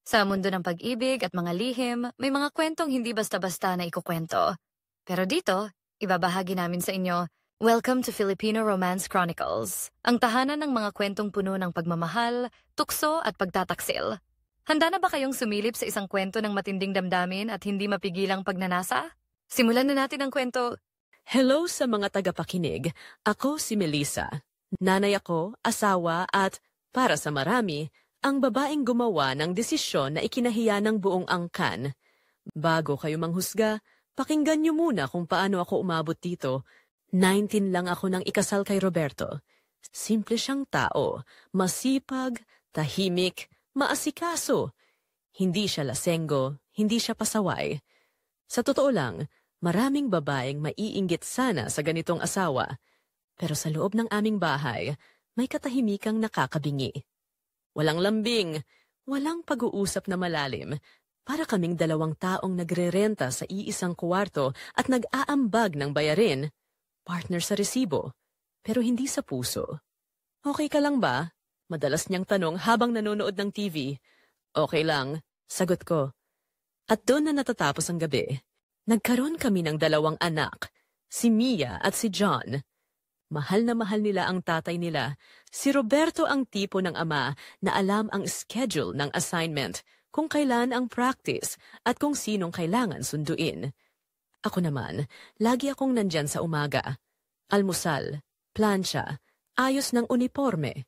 Sa mundo ng pag-ibig at mga lihim, may mga kwentong hindi basta-basta na ikukwento. Pero dito, ibabahagi namin sa inyo, Welcome to Filipino Romance Chronicles, ang tahanan ng mga kwentong puno ng pagmamahal, tukso at pagtataksil. Handa na ba kayong sumilip sa isang kwento ng matinding damdamin at hindi mapigilang pagnanasa? Simulan na natin ang kwento. Hello sa mga tagapakinig. Ako si Melissa. Nanay ako, asawa at, para sa marami, ang babaeng gumawa ng desisyon na ikinahiya ng buong angkan. Bago kayo manghusga, pakinggan niyo muna kung paano ako umabot dito. 19 lang ako nang ikasal kay Roberto. Simple siyang tao, masipag, tahimik, maasikaso. Hindi siya lasenggo, hindi siya pasaway. Sa totoo lang, maraming babaeng maiinggit sana sa ganitong asawa. Pero sa loob ng aming bahay, may katahimikang nakakabingi. Walang lambing, walang pag-uusap na malalim. Para kaming dalawang taong nagrerenta sa iisang kwarto at nag-aambag ng bayarin. Partner sa resibo, pero hindi sa puso. Okay ka lang ba? Madalas niyang tanong habang nanonood ng TV. Okay lang, sagot ko. At doon na natatapos ang gabi. Nagkaroon kami ng dalawang anak, si Mia at si John. Mahal na mahal nila ang tatay nila. Si Roberto ang tipo ng ama na alam ang schedule ng assignment, kung kailan ang practice at kung sinong kailangan sunduin. Ako naman, lagi akong nandyan sa umaga. Almusal, plancha, ayos ng uniforme.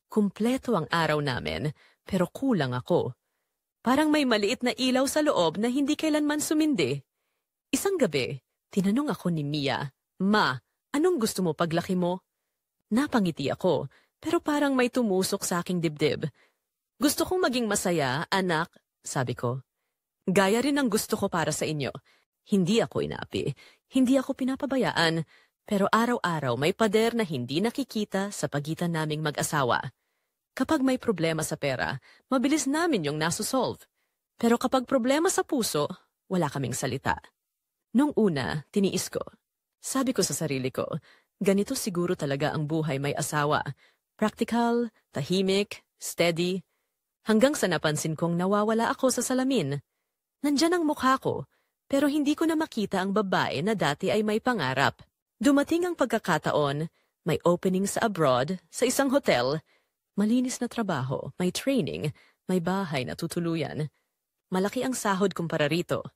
Kumpleto ang araw namin, pero kulang ako. Parang may maliit na ilaw sa loob na hindi kailanman sumindi. Isang gabi, tinanong ako ni Mia, Ma, anong gusto mo paglaki mo? Napangiti ako, pero parang may tumusok sa aking dibdib. Gusto kong maging masaya, anak, sabi ko. Gaya rin ang gusto ko para sa inyo. Hindi ako inapi, hindi ako pinapabayaan, pero araw-araw may pader na hindi nakikita sa pagitan naming mag-asawa. Kapag may problema sa pera, mabilis namin yung nasusolve. Pero kapag problema sa puso, wala kaming salita. Nung una, tiniis ko. Sabi ko sa sarili ko, ganito siguro talaga ang buhay may asawa. Practical, tahimik, steady. Hanggang sa napansin kong nawawala ako sa salamin. Nandyan ang mukha ko, pero hindi ko na makita ang babae na dati ay may pangarap. Dumating ang pagkakataon, may opening sa abroad, sa isang hotel. Malinis na trabaho, may training, may bahay na tutuluyan. Malaki ang sahod kumpara rito.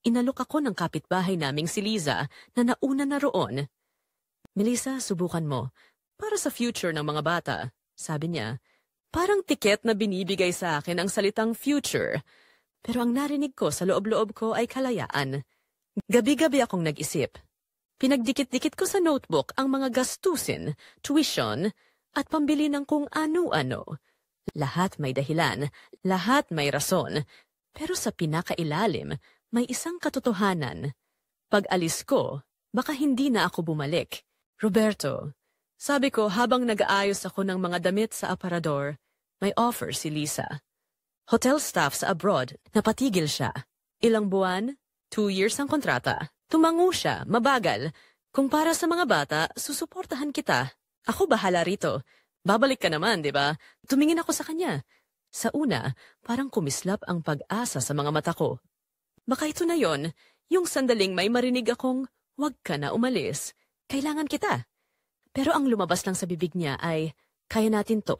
Inalok ako ng kapitbahay naming si Liza na nauna na roon. Melissa, subukan mo. Para sa future ng mga bata, sabi niya. Parang tiket na binibigay sa akin ang salitang future. Pero ang narinig ko sa loob-loob ko ay kalayaan. Gabi-gabi akong nag-isip. Pinagdikit-dikit ko sa notebook ang mga gastusin, tuition, at pambili ng kung ano-ano. Lahat may dahilan, lahat may rason. Pero sa pinakailalim, may isang katotohanan. Pag alis ko, baka hindi na ako bumalik. Roberto, sabi ko habang nag-aayos ako ng mga damit sa aparador, may offer si Lisa. Hotel staff sa abroad, napatigil siya. Ilang buwan, 2 years ang kontrata. Tumango siya, mabagal. Kung para sa mga bata, susuportahan kita. Ako bahala rito. Babalik ka naman, di ba? Tumingin ako sa kanya. Sa una, parang kumislap ang pag-asa sa mga mata ko. Baka ito na yon, yung sandaling may marinig akong, "Huwag ka na umalis. Kailangan kita." Pero ang lumabas lang sa bibig niya ay, "Kaya natin to."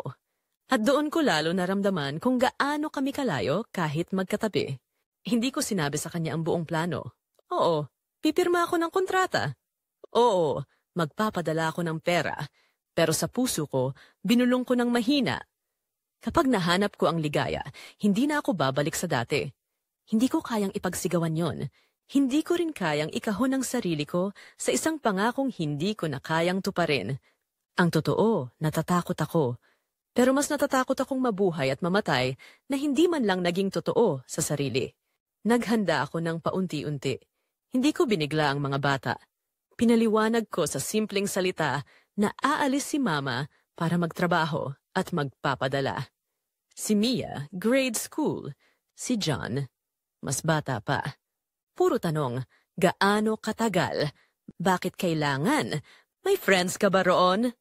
At doon ko lalo naramdaman kung gaano kami kalayo kahit magkatabi. Hindi ko sinabi sa kanya ang buong plano. Oo, pipirma ako ng kontrata. Oo, magpapadala ako ng pera. Pero sa puso ko, binulong ko ng mahina. Kapag nahanap ko ang ligaya, hindi na ako babalik sa dati. Hindi ko kayang ipagsigawan yon. Hindi ko rin kayang ikahon ang sarili ko sa isang pangakong hindi ko na kayang tuparin. Ang totoo, natatakot ako. Pero mas natatakot akong mabuhay at mamatay na hindi man lang naging totoo sa sarili. Naghanda ako ng paunti-unti. Hindi ko binigla ang mga bata. Pinaliwanag ko sa simpleng salita na aalis si Mama para magtrabaho at magpapadala. Si Mia, grade school. Si John, mas bata pa. Puro tanong, gaano katagal? Bakit kailangan? May friends ka ba roon?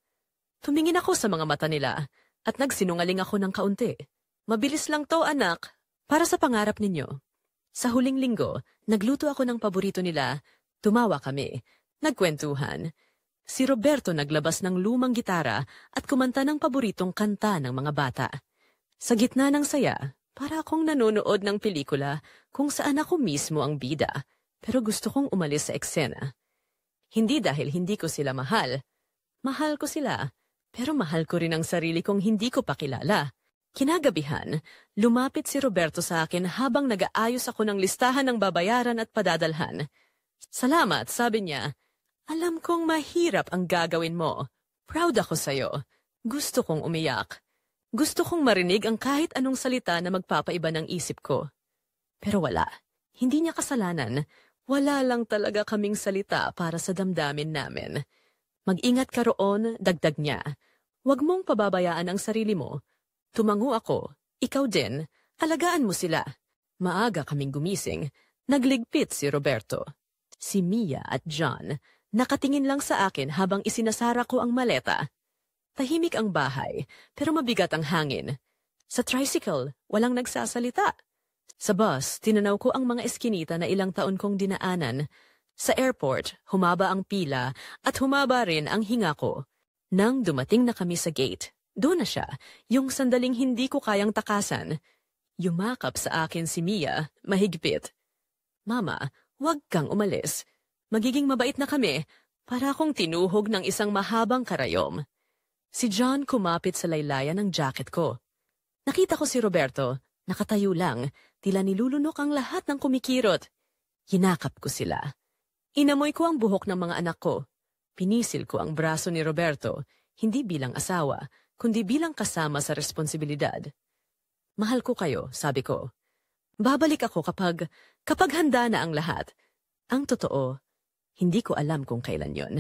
Tumingin ako sa mga mata nila at nagsinungaling ako ng kaunti. Mabilis lang to, anak. Para sa pangarap ninyo. Sa huling linggo, nagluto ako ng paborito nila. Tumawa kami. Nagkwentuhan. Si Roberto naglabas ng lumang gitara at kumanta ng paboritong kanta ng mga bata. Sa gitna ng saya, para akong nanonood ng pelikula kung saan ako mismo ang bida, pero gusto kong umalis sa eksena. Hindi dahil hindi ko sila mahal. Mahal ko sila, pero mahal ko rin ang sarili kong hindi ko pa kilala. Kinagabihan, lumapit si Roberto sa akin habang nag-aayos ako ng listahan ng babayaran at padadalhan. Salamat, sabi niya. Alam kong mahirap ang gagawin mo. Proud ako sa'yo. Gusto kong umiyak. Gusto kong marinig ang kahit anong salita na magpapaiba ng isip ko. Pero wala. Hindi niya kasalanan. Wala lang talaga kaming salita para sa damdamin namin. Mag-ingat ka roon, dagdag niya. Huwag mong pababayaan ang sarili mo. Tumango ako. Ikaw din. Alagaan mo sila. Maaga kaming gumising. Nagligpit si Roberto. Si Mia at John nakatingin lang sa akin habang isinasara ko ang maleta. Tahimik ang bahay, pero mabigat ang hangin. Sa tricycle, walang nagsasalita. Sa bus, tinanaw ko ang mga eskinita na ilang taon kong dinaanan. Sa airport, humaba ang pila at humaba rin ang hinga ko. Nang dumating na kami sa gate, doon na siya, yung sandaling hindi ko kayang takasan. Yumakap sa akin si Mia, mahigpit. Mama, huwag kang umalis. Magiging mabait na kami, para akong tinuhog ng isang mahabang karayom. Si John kumapit sa laylayan ng jacket ko. Nakita ko si Roberto, nakatayo lang, tila nilulunok ang lahat ng kumikirot. Hinakap ko sila. Inamoy ko ang buhok ng mga anak ko. Pinisil ko ang braso ni Roberto, hindi bilang asawa, kundi bilang kasama sa responsibilidad. Mahal ko kayo, sabi ko. Babalik ako kapag handa na ang lahat. Ang totoo, hindi ko alam kung kailan yon.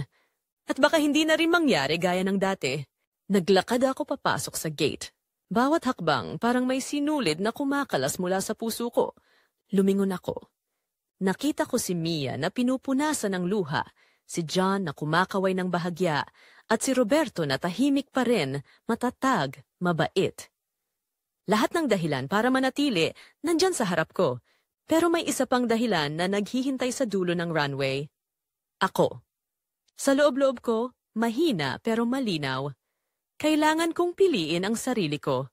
At baka hindi na rin mangyari gaya ng dati. Naglakad ako papasok sa gate. Bawat hakbang parang may sinulid na kumakalas mula sa puso ko. Lumingon ako. Nakita ko si Mia na pinupunasan ng luha, si John na kumakaway ng bahagya, at si Roberto na tahimik pa rin, matatag, mabait. Lahat ng dahilan para manatili nandyan sa harap ko, pero may isa pang dahilan na naghihintay sa dulo ng runway. Ako. Sa loob-loob ko, mahina pero malinaw. Kailangan kong piliin ang sarili ko.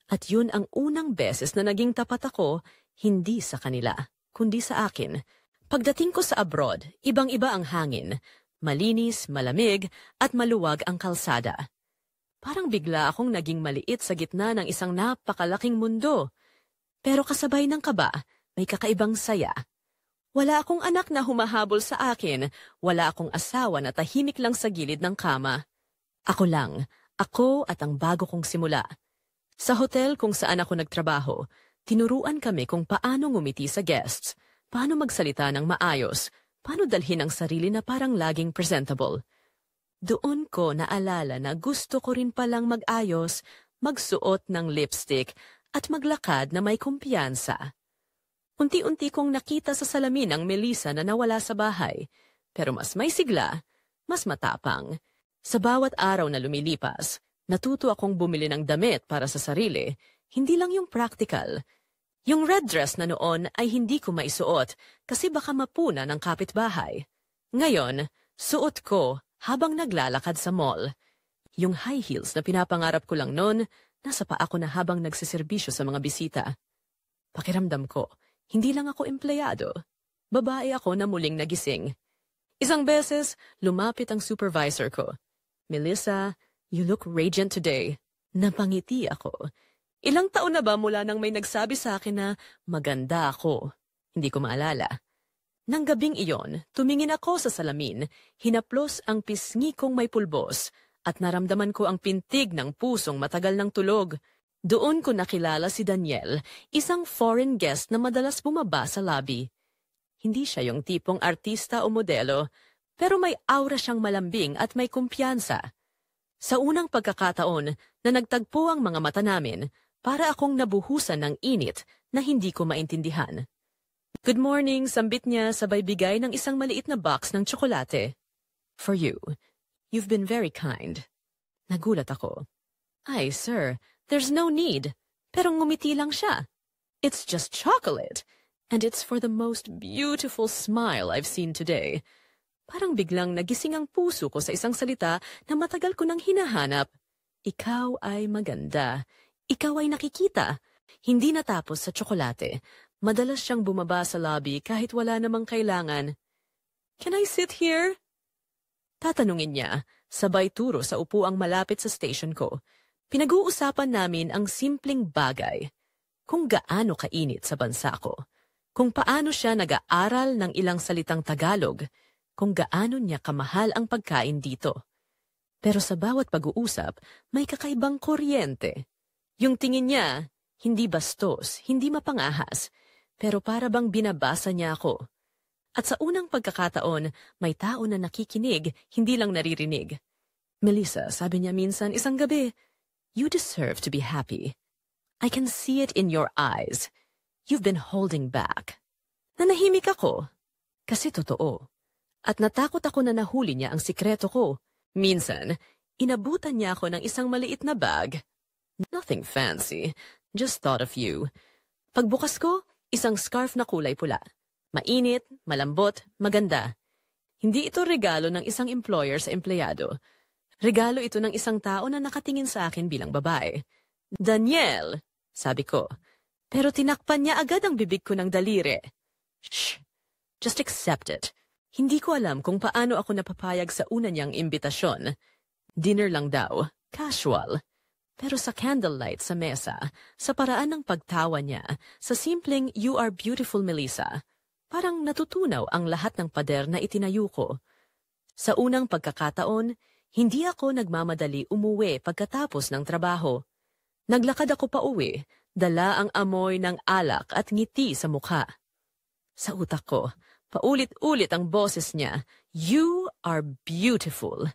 At yun ang unang beses na naging tapat ako, hindi sa kanila, kundi sa akin. Pagdating ko sa abroad, ibang-iba ang hangin. Malinis, malamig, at maluwag ang kalsada. Parang bigla akong naging maliit sa gitna ng isang napakalaking mundo. Pero kasabay ng kaba, may kakaibang saya. Wala akong anak na humahabol sa akin, wala akong asawa na tahimik lang sa gilid ng kama. Ako lang, ako at ang bago kong simula. Sa hotel kung saan ako nagtrabaho, tinuruan kami kung paano ngumiti sa guests, paano magsalita ng maayos, paano dalhin ang sarili na parang laging presentable. Doon ko naalala na gusto ko rin palang mag-ayos, magsuot ng lipstick at maglakad na may kumpiyansa. Unti-unti kong nakita sa salamin ang Melissa na nawala sa bahay, pero mas may sigla, mas matapang. Sa bawat araw na lumilipas, natuto akong bumili ng damit para sa sarili, hindi lang yung practical. Yung red dress na noon ay hindi ko maisuot kasi baka mapuna ng kapitbahay. Ngayon, suot ko habang naglalakad sa mall. Yung high heels na pinapangarap ko lang noon, nasa paa ko na habang nagsiservisyo sa mga bisita. Pakiramdam ko, hindi lang ako empleyado. Babae ako na muling nagising. Isang beses, lumapit ang supervisor ko. Melissa, you look radiant today. Napangiti ako. Ilang taon na ba mula nang may nagsabi sa akin na maganda ako? Hindi ko maalala. Nang gabing iyon, tumingin ako sa salamin, hinaplos ang pisngi kong may pulbos, at naramdaman ko ang pintig ng pusong matagal ng tulog. Doon ko nakilala si Daniel, isang foreign guest na madalas bumaba sa lobby. Hindi siya yung tipong artista o modelo, pero may aura siyang malambing at may kumpiyansa. Sa unang pagkakataon na nagtagpo ang mga mata namin, para akong nabuhusan ng init na hindi ko maintindihan. Good morning, sambit niya sabay bigay ng isang maliit na box ng tsokolate. For you. You've been very kind. Nagulat ako. Ay, sir, there's no need. Pero ngumiti lang siya. It's just chocolate. And it's for the most beautiful smile I've seen today. Parang biglang nagising ang puso ko sa isang salita na matagal ko nang hinahanap. Ikaw ay maganda. Ikaw ay nakikita. Hindi natapos sa tsokolate. Madalas siyang bumaba sa lobby kahit wala namang kailangan. Can I sit here? Tatanungin niya, sabay turo sa upuang malapit sa station ko. Pinag-uusapan namin ang simpleng bagay. Kung gaano kainit sa bansa ko. Kung paano siya nag-aaral ng ilang salitang Tagalog, kung gaano niya kamahal ang pagkain dito. Pero sa bawat pag-uusap, may kakaibang kuryente. Yung tingin niya, hindi bastos, hindi mapangahas, pero para bang binabasa niya ako. At sa unang pagkakataon, may tao na nakikinig, hindi lang naririnig. Melissa, sabi niya minsan isang gabi, you deserve to be happy. I can see it in your eyes. You've been holding back. Nanahimik ako. Kasi totoo. At natakot ako na nahuli niya ang sikreto ko. Minsan, inabutan niya ako ng isang maliit na bag. Nothing fancy. Just thought of you. Pagbukas ko, isang scarf na kulay pula. Mainit, malambot, maganda. Hindi ito regalo ng isang employer sa empleyado. Regalo ito ng isang tao na nakatingin sa akin bilang babae. Daniel, sabi ko. Pero tinakpan niya agad ang bibig ko ng daliri. Shh! Just accept it. Hindi ko alam kung paano ako napapayag sa una niyang imbitasyon. Dinner lang daw, casual. Pero sa candlelight sa mesa, sa paraan ng pagtawa niya, sa simpleng "You are beautiful, Melissa," parang natutunaw ang lahat ng pader na itinayo ko. Sa unang pagkakataon, hindi ako nagmamadali umuwi pagkatapos ng trabaho. Naglakad ako pa uwi, dala ang amoy ng alak at ngiti sa mukha. Sa utak ko, paulit-ulit ang boses niya, "You are beautiful."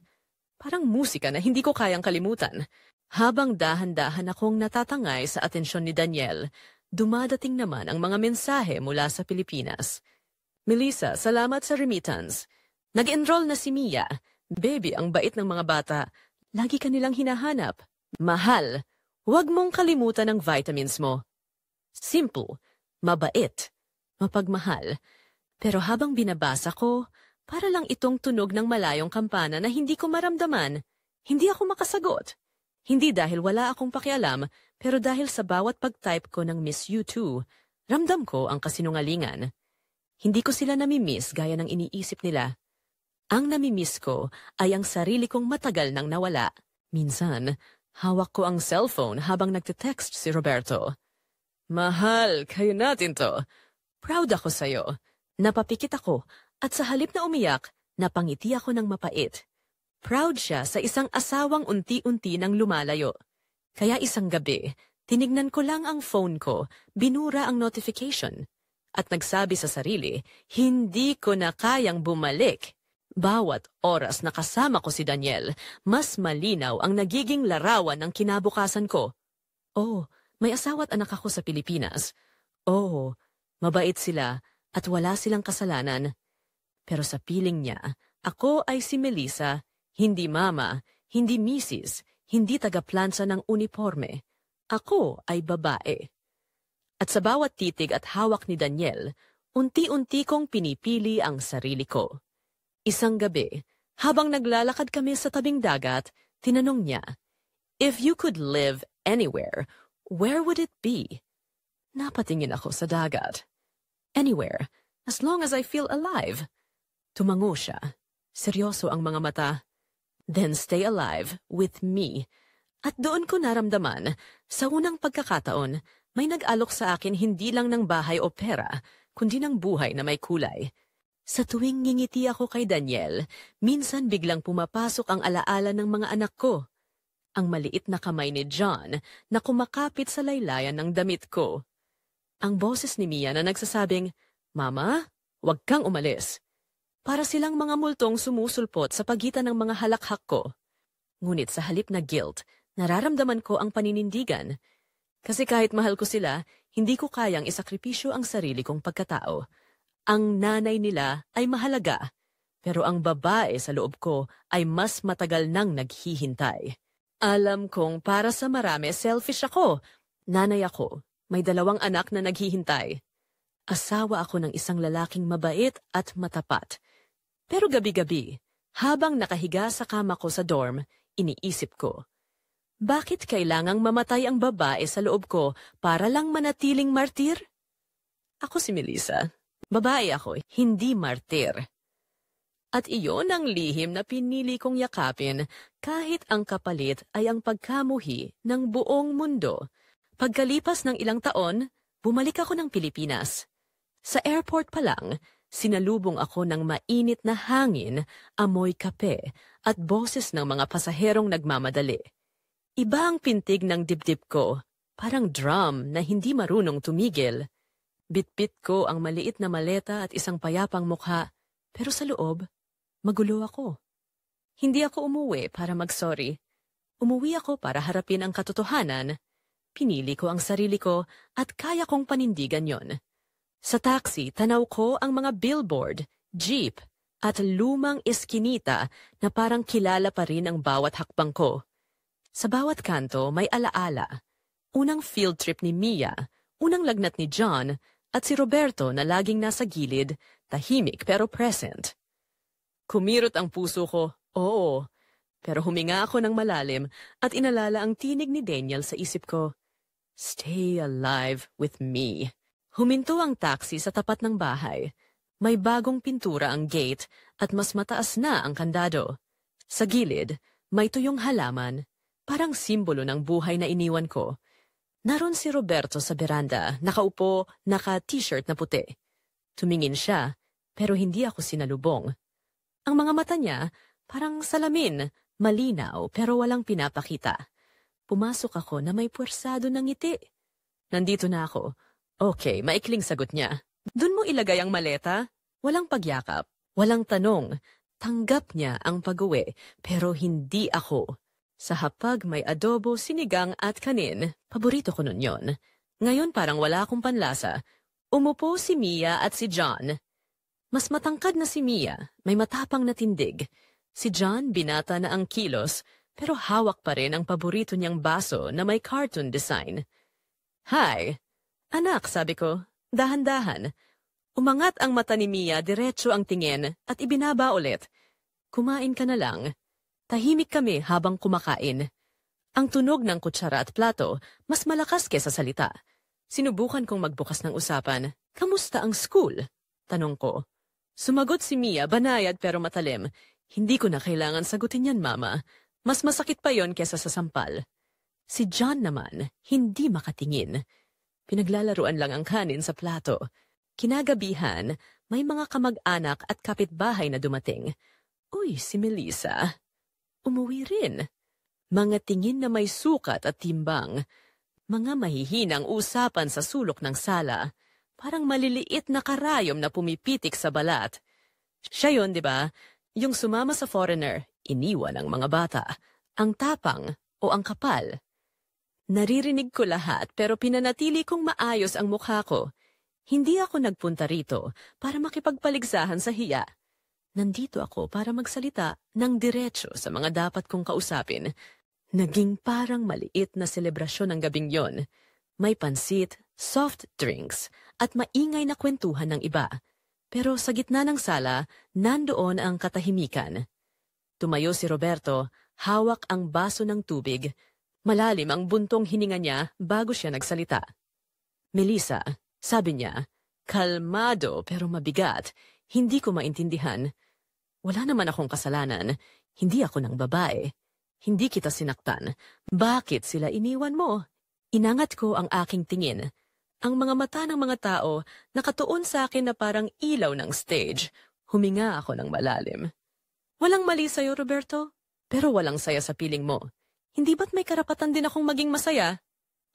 Parang musika na hindi ko kayang kalimutan. Habang dahan-dahan akong natatangay sa atensyon ni Daniel, dumadating naman ang mga mensahe mula sa Pilipinas. Melissa, salamat sa remittance. Nag-enroll na si Mia. Baby, ang bait ng mga bata. Lagi ka nilang hinahanap. Mahal. Huwag mong kalimutan ang vitamins mo. Simple, mabait, mapagmahal. Pero habang binabasa ko, para lang itong tunog ng malayong kampana na hindi ko maramdaman. Hindi ako makasagot. Hindi dahil wala akong pakialam, pero dahil sa bawat pag-type ko ng Miss You Too, ramdam ko ang kasinungalingan. Hindi ko sila namimiss gaya ng iniisip nila. Ang namimiss ko ay ang sarili kong matagal nang nawala. Minsan, hawak ko ang cellphone habang nagte-text si Roberto. Mahal, kayo natin to. Proud ako sa'yo. Napapikit ako at sa halip na umiyak, napangiti ako ng mapait. Proud siya sa isang asawang unti-unti nang lumalayo. Kaya isang gabi, tinignan ko lang ang phone ko, binura ang notification. At nagsabi sa sarili, hindi ko na kayang bumalik. Bawat oras na kasama ko si Daniel, mas malinaw ang nagiging larawan ng kinabukasan ko. Oh, may asawa at anak ako sa Pilipinas. Oh, mabait sila at wala silang kasalanan. Pero sa piling niya, ako ay si Melissa, hindi mama, hindi misis, hindi taga-plansa ng uniforme. Ako ay babae. At sa bawat titig at hawak ni Daniel, unti-unti kong pinipili ang sarili ko. Isang gabi, habang naglalakad kami sa tabing dagat, tinanong niya, "If you could live anywhere, where would it be?" Napatingin ako sa dagat. Anywhere, as long as I feel alive. Tumango siya. Seryoso ang mga mata. Then stay alive with me. At doon ko naramdaman, sa unang pagkakataon, may nag-alok sa akin hindi lang ng bahay o pera, kundi ng buhay na may kulay. Sa tuwing ngingiti ako kay Daniel, minsan biglang pumapasok ang alaala ng mga anak ko. Ang maliit na kamay ni John na kumakapit sa laylayan ng damit ko. Ang boses ni Mia na nagsasabing, "Mama, huwag kang umalis." Para silang mga multong sumusulpot sa pagitan ng mga halakhak ko. Ngunit sa halip na guilt, nararamdaman ko ang paninindigan. Kasi kahit mahal ko sila, hindi ko kayang isakripisyo ang sarili kong pagkatao. Ang nanay nila ay mahalaga, pero ang babae sa loob ko ay mas matagal nang naghihintay. Alam kong para sa marami selfish ako. Nanay ako, May 2 anak na naghihintay. Asawa ako ng isang lalaking mabait at matapat. Pero gabi-gabi, habang nakahiga sa kama ko sa dorm, iniisip ko, bakit kailangang mamatay ang babae sa loob ko para lang manatiling martir? Ako si Melissa. Babae ako, hindi martir. At iyon ang lihim na pinili kong yakapin kahit ang kapalit ay ang pagkamuhi ng buong mundo. Pagkalipas ng ilang taon, bumalik ako ng Pilipinas. Sa airport pa lang, sinalubong ako ng mainit na hangin, amoy kape, at boses ng mga pasaherong nagmamadali. Iba ang pintig ng dibdib ko, parang drum na hindi marunong tumigil. Bitbit ko ang maliit na maleta at isang payapang mukha, pero sa loob, magulo ako. Hindi ako umuwi para mag-sorry. Umuwi ako para harapin ang katotohanan. Pinili ko ang sarili ko at kaya kong panindigan yon. Sa taxi, tanaw ko ang mga billboard, jeep, at lumang eskinita na parang kilala pa rin ang bawat hakbang ko. Sa bawat kanto may alaala. Unang field trip ni Mia, unang lagnat ni John, at si Roberto na laging nasa gilid, tahimik pero present. Kumirot ang puso ko, oo. Pero huminga ako ng malalim at inalala ang tinig ni Daniel sa isip ko. Stay alive with me. Huminto ang taxi sa tapat ng bahay. May bagong pintura ang gate at mas mataas na ang kandado. Sa gilid, may tuyong halaman, parang simbolo ng buhay na iniwan ko. Naroon si Roberto sa beranda, nakaupo, naka-t-shirt na puti. Tumingin siya, pero hindi ako sinalubong. Ang mga mata niya, parang salamin, malinaw pero walang pinapakita. Pumasok ako na may puwersado ng ngiti. Nandito na ako. Okay, maikling sagot niya. Dun mo ilagay ang maleta? Walang pagyakap, walang tanong. Tanggap niya ang pag-uwi, pero hindi ako. Sa hapag may adobo, sinigang at kanin. Paborito ko nun yon. Ngayon parang wala akong panlasa. Umupo si Mia at si John. Mas matangkad na si Mia, may matapang na tindig. Si John binata na ang kilos, pero hawak pa rin ang paborito niyang baso na may cartoon design. Hi! Anak, sabi ko, dahan-dahan. Umangat ang mata ni Mia, diretso ang tingin at ibinaba ulit. Kumain ka na lang. Tahimik kami habang kumakain. Ang tunog ng kutsara at plato mas malakas kesa salita. Sinubukan kong magbukas ng usapan. Kamusta ang school? Tanong ko. Sumagot si Mia, banayad pero matalim. Hindi ko na kailangan sagutin yan, Mama. Mas masakit pa yon kesa sa sampal. Si John naman, hindi makatingin. Pinaglalaruan lang ang kanin sa plato. Kinagabihan, may mga kamag-anak at kapitbahay na dumating. Uy, si Melissa. Umuwi rin. Mga tingin na may sukat at timbang. Mga mahihinang usapan sa sulok ng sala. Parang maliliit na karayom na pumipitik sa balat. Siya yon, di ba? Yung sumama sa foreigner, iniwan ang mga bata. Ang tapang o ang kapal. Naririnig ko lahat pero pinanatili kong maayos ang mukha ko. Hindi ako nagpunta rito para makipagpaligsahan sa hiya. Nandito ako para magsalita ng diretso sa mga dapat kong kausapin. Naging parang maliit na selebrasyon ng gabing yon. May pansit, soft drinks, at maingay na kwentuhan ng iba. Pero sa gitna ng sala, nandoon ang katahimikan. Tumayo si Roberto, hawak ang baso ng tubig. Malalim ang buntong hininga niya bago siya nagsalita. Melissa, sabi niya, kalmado pero mabigat, hindi ko maintindihan. Wala naman akong kasalanan. Hindi ako ng babae. Hindi kita sinaktan. Bakit sila iniwan mo? Inangat ko ang aking tingin. Ang mga mata ng mga tao nakatuon sa akin na parang ilaw ng stage. Huminga ako ng malalim. Walang mali sa'yo, Roberto. Pero walang saya sa piling mo. Hindi ba't may karapatan din akong maging masaya?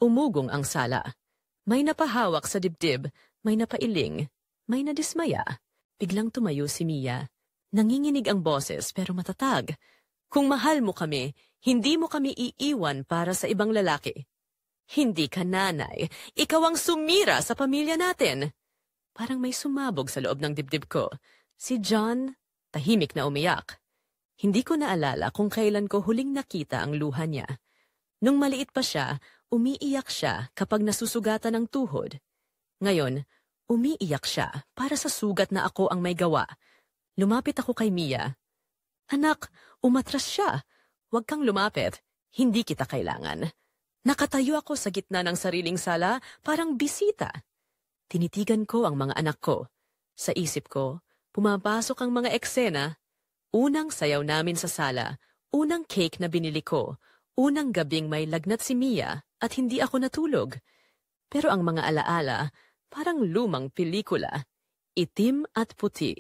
Umugong ang sala. May napahawak sa dibdib, may napailing, may nadismaya. Biglang tumayo si Mia. Nanginginig ang boses pero matatag. Kung mahal mo kami, hindi mo kami iiwan para sa ibang lalaki. Hindi ka nanay, ikaw ang sumira sa pamilya natin. Parang may sumabog sa loob ng dibdib ko. Si John, tahimik na umiyak. Hindi ko naalala kung kailan ko huling nakita ang luha niya. Nung maliit pa siya, umiiyak siya kapag nasusugatan ng tuhod. Ngayon, umiiyak siya para sa sugat na ako ang may gawa. Lumapit ako kay Mia. Anak, umatras siya. Huwag kang lumapit. Hindi kita kailangan. Nakatayo ako sa gitna ng sariling sala, parang bisita. Tinitigan ko ang mga anak ko. Sa isip ko, pumapasok ang mga eksena. Unang sayaw namin sa sala, unang cake na binili ko, unang gabing may lagnat si Mia at hindi ako natulog. Pero ang mga alaala, parang lumang pelikula. Itim at puti,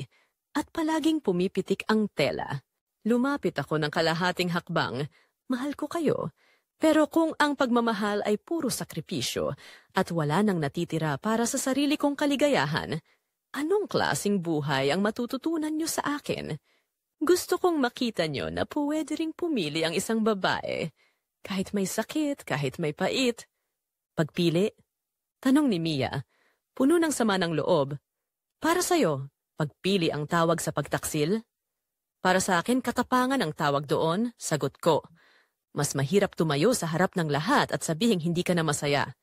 at palaging pumipitik ang tela. Lumapit ako ng kalahating hakbang, mahal ko kayo. Pero kung ang pagmamahal ay puro sakripisyo at wala nang natitira para sa sarili kong kaligayahan, anong klaseng buhay ang matututunan niyo sa akin? Gusto kong makita niyo na pwede ring pumili ang isang babae. Kahit may sakit, kahit may pait. Pagpili? Tanong ni Mia, puno ng sama ng loob. Para sa'yo, pagpili ang tawag sa pagtaksil? Para sa akin, katapangan ang tawag doon, sagot ko. Mas mahirap tumayo sa harap ng lahat at sabihing hindi ka na masaya.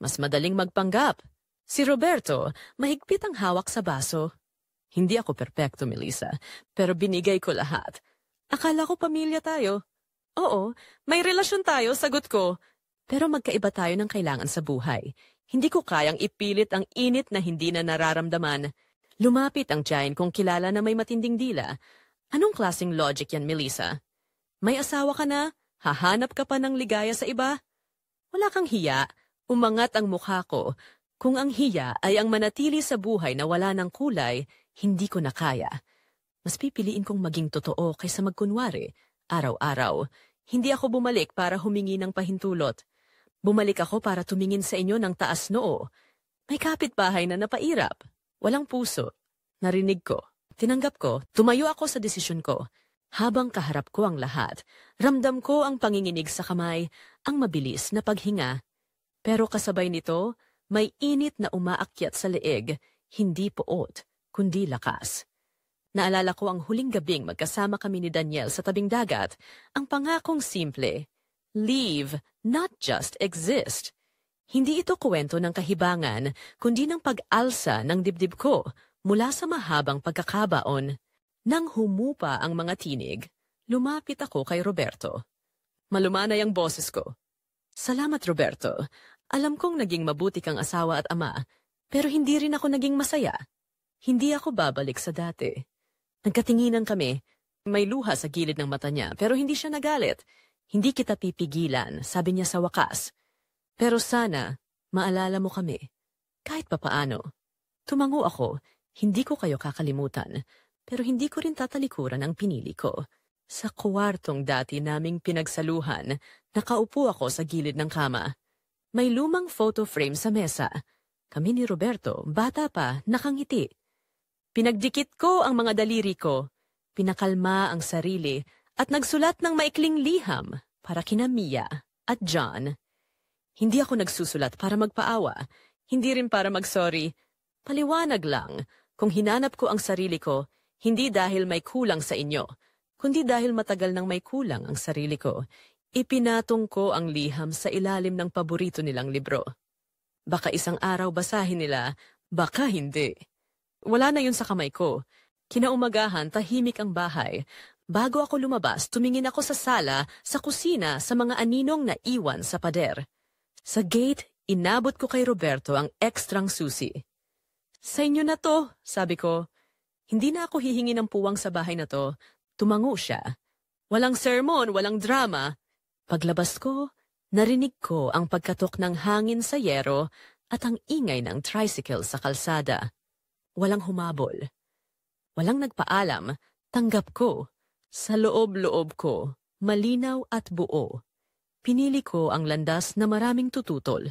Mas madaling magpanggap. Si Roberto, mahigpit ang hawak sa baso. Hindi ako perpekto, Melissa, pero binigay ko lahat. Akala ko pamilya tayo. Oo, may relasyon tayo, sagot ko. Pero magkaiba tayo ng kailangan sa buhay. Hindi ko kayang ipilit ang init na hindi na nararamdaman. Lumapit ang giant kung kilala na may matinding dila. Anong klaseng logic yan, Melissa? May asawa ka na? Hahanap ka pa ng ligaya sa iba? Wala kang hiya. Umangat ang mukha ko. Kung ang hiya ay ang manatili sa buhay na wala ng kulay, hindi ko na kaya. Mas pipiliin kong maging totoo kaysa magkunwari. Araw-araw, hindi ako bumalik para humingi ng pahintulot. Bumalik ako para tumingin sa inyo ng taas noo. May kapitbahay na napairap. Walang puso. Narinig ko. Tinanggap ko. Tumayo ako sa desisyon ko. Habang kaharap ko ang lahat, ramdam ko ang panginginig sa kamay, ang mabilis na paghinga. Pero kasabay nito, may init na umaakyat sa leeg, hindi poot, kundi lakas. Naalala ko ang huling gabing magkasama kami ni Daniel sa tabing dagat, ang pangakong simple, live, not just exist. Hindi ito kwento ng kahibangan, kundi ng pag-alsa ng dibdib ko mula sa mahabang pagkakabaon. Nang humupa ang mga tinig, lumapit ako kay Roberto. Malumanay ang boses ko. Salamat, Roberto. Alam kong naging mabuti kang asawa at ama, pero hindi rin ako naging masaya. Hindi ako babalik sa dati. Nagkatinginan kami. May luha sa gilid ng mata niya, pero hindi siya nagalit. Hindi kita pipigilan, sabi niya sa wakas. Pero sana, maalala mo kami. Kahit papaano. Tumango ako, hindi ko kayo kakalimutan. Pero hindi ko rin tatalikuran ang pinili ko. Sa kwartong dati naming pinagsaluhan, nakaupo ako sa gilid ng kama. May lumang photo frame sa mesa. Kami ni Roberto, bata pa, nakangiti. Pinagdikit ko ang mga daliri ko, pinakalma ang sarili, at nagsulat ng maikling liham para kina Mia at John. Hindi ako nagsusulat para magpaawa, hindi rin para magsorry. Paliwanag lang, kung hinanap ko ang sarili ko, hindi dahil may kulang sa inyo, kundi dahil matagal nang may kulang ang sarili ko. Ipinatong ko ang liham sa ilalim ng paborito nilang libro. Baka isang araw basahin nila, baka hindi. Wala na yun sa kamay ko. Kinaumagahan, tahimik ang bahay. Bago ako lumabas, tumingin ako sa sala, sa kusina, sa mga aninong na iwan sa pader. Sa gate, inabot ko kay Roberto ang ekstrang susi. Sa inyo na to, sabi ko. Hindi na ako hihingi ng puwang sa bahay na to. Tumango siya. Walang sermon, walang drama. Paglabas ko, narinig ko ang pagkatok ng hangin sa yero at ang ingay ng tricycle sa kalsada. Walang humabol. Walang nagpaalam. Tanggap ko. Sa loob-loob ko, malinaw at buo. Pinili ko ang landas na maraming tututol.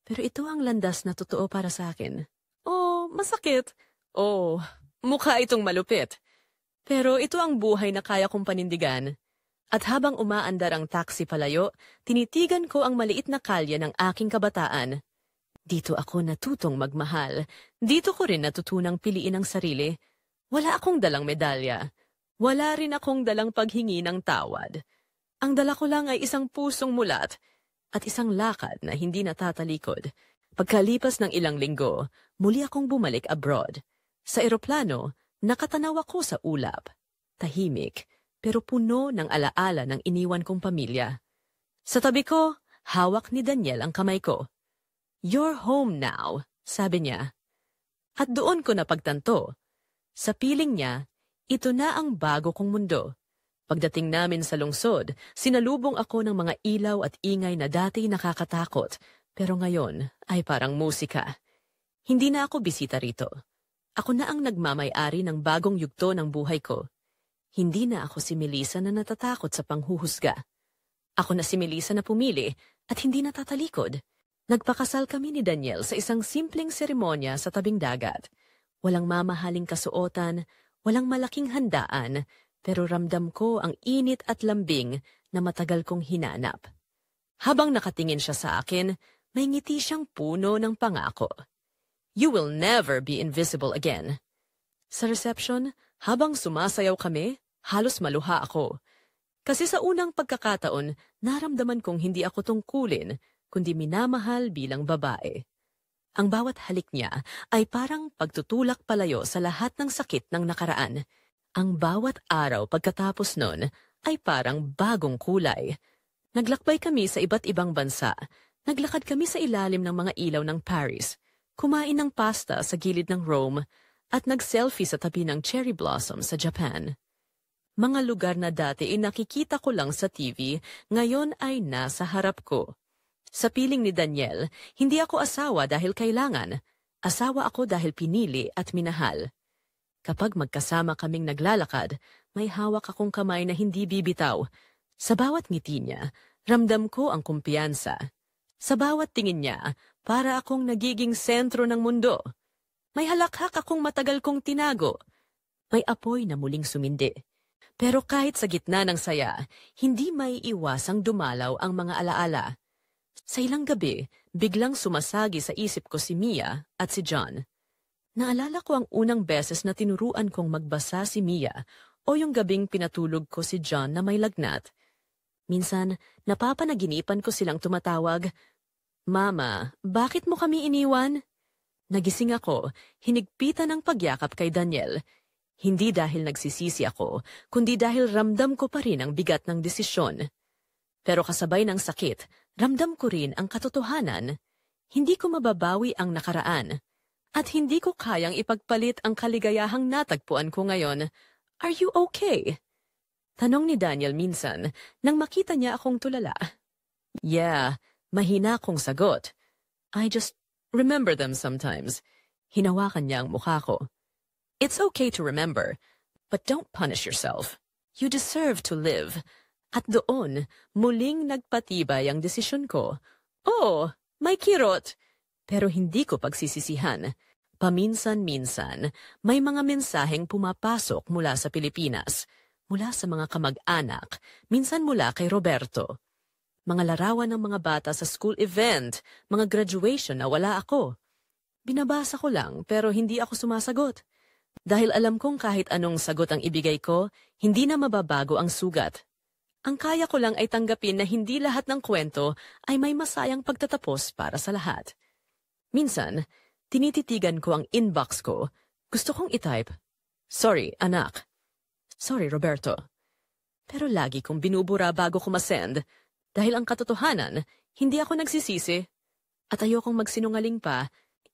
Pero ito ang landas na totoo para sa akin. Oh, masakit. Oh, mukha itong malupit. Pero ito ang buhay na kaya kong panindigan. At habang umaandar ang taxi palayo, tinitigan ko ang maliit na kalye ng aking kabataan. Dito ako natutong magmahal. Dito ko rin natutunang piliin ang sarili. Wala akong dalang medalya. Wala rin akong dalang paghingi ng tawad. Ang dala ko lang ay isang pusong mulat. at isang lakad na hindi natatalikod. Pagkalipas ng ilang linggo, muli akong bumalik abroad. Sa eroplano, nakatanaw ako sa ulap. Tahimik, pero puno ng alaala ng iniwan kong pamilya. Sa tabi ko, hawak ni Daniel ang kamay ko. "You're home now," sabi niya. At doon ko napagtanto. Sa piling niya, ito na ang bago kong mundo. Pagdating namin sa lungsod, sinalubong ako ng mga ilaw at ingay na dati nakakatakot, pero ngayon ay parang musika. Hindi na ako bisita rito. Ako na ang nagmamay-ari ng bagong yugto ng buhay ko. Hindi na ako si Melissa na natatakot sa panghuhusga. Ako na si Melissa na pumili at hindi natatalikod. Nagpakasal kami ni Daniel sa isang simpleng seremonya sa tabing dagat. Walang mamahaling kasuotan, walang malaking handaan, pero ramdam ko ang init at lambing na matagal kong hinanap. Habang nakatingin siya sa akin, may ngiti siyang puno ng pangako. "You will never be invisible again." Sa reception, habang sumasayaw kami, halos maluha ako. Kasi sa unang pagkakataon, naramdaman kong hindi ako tungkulin, kundi minamahal bilang babae. Ang bawat halik niya ay parang pagtutulak palayo sa lahat ng sakit ng nakaraan. Ang bawat araw pagkatapos nun ay parang bagong kulay. Naglakbay kami sa iba't ibang bansa. Naglakad kami sa ilalim ng mga ilaw ng Paris, kumain ng pasta sa gilid ng Rome, at nag-selfie sa tabi ng cherry blossom sa Japan. Mga lugar na dati nakikita ko lang sa TV, ngayon ay nasa harap ko. Sa piling ni Daniel, hindi ako asawa dahil kailangan. Asawa ako dahil pinili at minahal. Kapag magkasama kaming naglalakad, may hawak akong kamay na hindi bibitaw. Sa bawat ngiti niya, ramdam ko ang kumpiyansa. Sa bawat tingin niya, para akong nagiging sentro ng mundo. May halakhak akong matagal kong tinago. May apoy na muling sumindi. Pero kahit sa gitna ng saya, hindi may iwasang dumalaw ang mga alaala. Sa ilang gabi, biglang sumasagi sa isip ko si Mia at si John. Naalala ko ang unang beses na tinuruan kong magbasa si Mia o yung gabing pinatulog ko si John na may lagnat. Minsan, napapanaginipan ko silang tumatawag, "Mama, bakit mo kami iniwan?" Nagising ako, hinigpitan ng pagyakap kay Daniel. Hindi dahil nagsisisi ako, kundi dahil ramdam ko pa rin ang bigat ng desisyon. Pero kasabay ng sakit, ramdam ko rin ang katotohanan. Hindi ko mababawi ang nakaraan. At hindi ko kayang ipagpalit ang kaligayahang natagpuan ko ngayon. "Are you okay?" Tanong ni Daniel minsan nang makita niya akong tulala. "Yeah, mahina akong sagot. I just remember them sometimes." Hinawakan niya ang mukha ko. "It's okay to remember, but don't punish yourself. You deserve to live." At doon, muling nagpatibay ang desisyon ko. Oh, may kirot! Pero hindi ko pagsisisihan. Paminsan-minsan, may mga mensaheng pumapasok mula sa Pilipinas, mula sa mga kamag-anak, minsan mula kay Roberto. Mga larawan ng mga bata sa school event, mga graduation na wala ako. Binabasa ko lang pero hindi ako sumasagot. Dahil alam kong kahit anong sagot ang ibigay ko, hindi na mababago ang sugat. Ang kaya ko lang ay tanggapin na hindi lahat ng kwento ay may masayang pagtatapos para sa lahat. Minsan, tinititigan ko ang inbox ko. Gusto kong itype, "Sorry, anak." "Sorry, Roberto." Pero lagi kong binubura bago ko masend. Dahil ang katotohanan, hindi ako nagsisisi. At ayokong magsinungaling pa,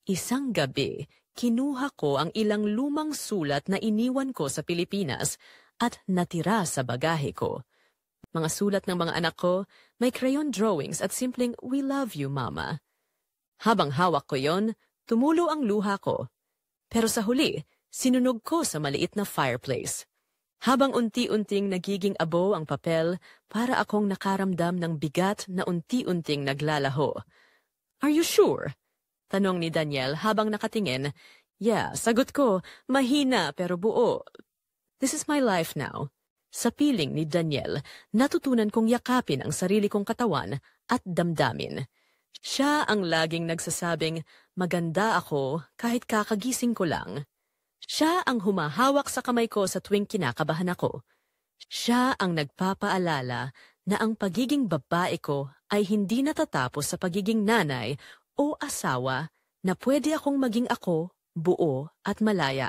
isang gabi, kinuha ko ang ilang lumang sulat na iniwan ko sa Pilipinas at natira sa bagahe ko. Mga sulat ng mga anak ko, may crayon drawings at simpleng, "We love you, Mama." Habang hawak ko yon, tumulo ang luha ko. Pero sa huli, sinunog ko sa maliit na fireplace. Habang unti-unting nagiging abo ang papel, para akong nakaramdam ng bigat na unti-unting naglalaho. "Are you sure?" Tanong ni Daniel habang nakatingin. "Yeah," sagot ko, mahina pero buo. "This is my life now." Sa piling ni Daniel, natutunan kong yakapin ang sarili kong katawan at damdamin. Siya ang laging nagsasabing, maganda ako kahit kakagising ko lang. Siya ang humahawak sa kamay ko sa tuwing kinakabahan ako. Siya ang nagpapaalala na ang pagiging babae ko ay hindi natatapos sa pagiging nanay o asawa na pwede akong maging ako, buo at malaya.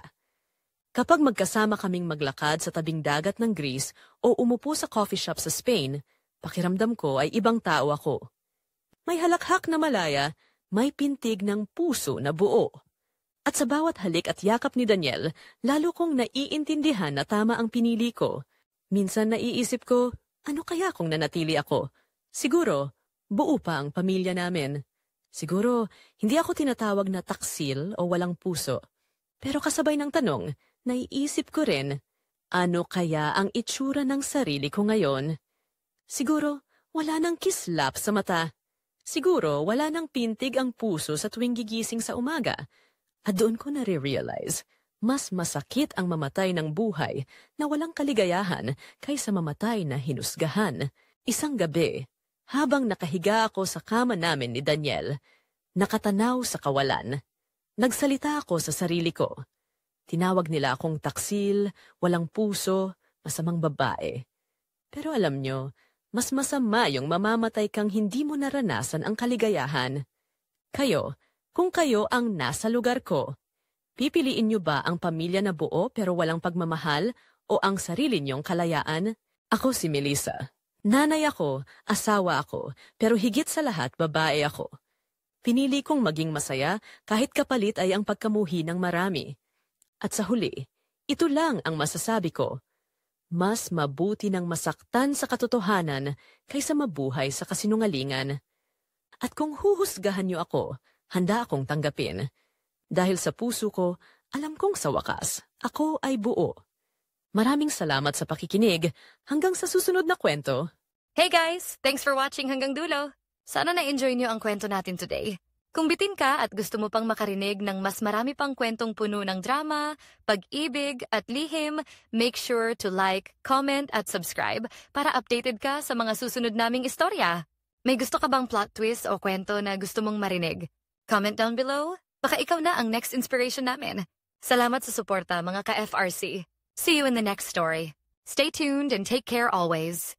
Kapag magkasama kaming maglakad sa tabing dagat ng Greece o umupo sa coffee shop sa Spain, pakiramdam ko ay ibang tao ako. May halakhak na malaya, may pintig ng puso na buo. At sa bawat halik at yakap ni Daniel, lalo kong naiintindihan na tama ang pinili ko. Minsan naiisip ko, ano kaya kung nanatili ako? Siguro, buo pa ang pamilya namin. Siguro, hindi ako tinatawag na taksil o walang puso. Pero kasabay ng tanong, naiisip ko rin, ano kaya ang itsura ng sarili ko ngayon? Siguro, wala nang kislap sa mata. Siguro, wala nang pintig ang puso sa tuwing gigising sa umaga. At doon ko nare-realize, mas masakit ang mamatay ng buhay na walang kaligayahan kaysa mamatay na hinusgahan. Isang gabi, habang nakahiga ako sa kama namin ni Daniel, nakatanaw sa kawalan. Nagsalita ako sa sarili ko. Tinawag nila akong taksil, walang puso, masamang babae. Pero alam nyo, mas masama yung mamamatay kang hindi mo naranasan ang kaligayahan. Kayo, kung kayo ang nasa lugar ko, pipiliin nyo ba ang pamilya na buo pero walang pagmamahal o ang sarili nyong kalayaan? Ako si Melissa. Nanay ako, asawa ako, pero higit sa lahat babae ako. Pinili kong maging masaya kahit kapalit ay ang pagkamuhi ng marami. At sa huli, ito lang ang masasabi ko. Mas mabuti ng masaktan sa katotohanan kaysa mabuhay sa kasinungalingan. At kung huhusgahan niyo ako, handa akong tanggapin. Dahil sa puso ko, alam kong sa wakas, ako ay buo. Maraming salamat sa pakikinig. Hanggang sa susunod na kwento. Hey guys! Thanks for watching hanggang dulo. Sana na-enjoy niyo ang kwento natin today. Kung bitin ka at gusto mo pang makarinig ng mas marami pang kwentong puno ng drama, pag-ibig at lihim, make sure to like, comment at subscribe para updated ka sa mga susunod naming istorya. May gusto ka bang plot twist o kwento na gusto mong marinig? Comment down below. Baka ikaw na ang next inspiration namin. Salamat sa suporta mga ka-FRC. See you in the next story. Stay tuned and take care always.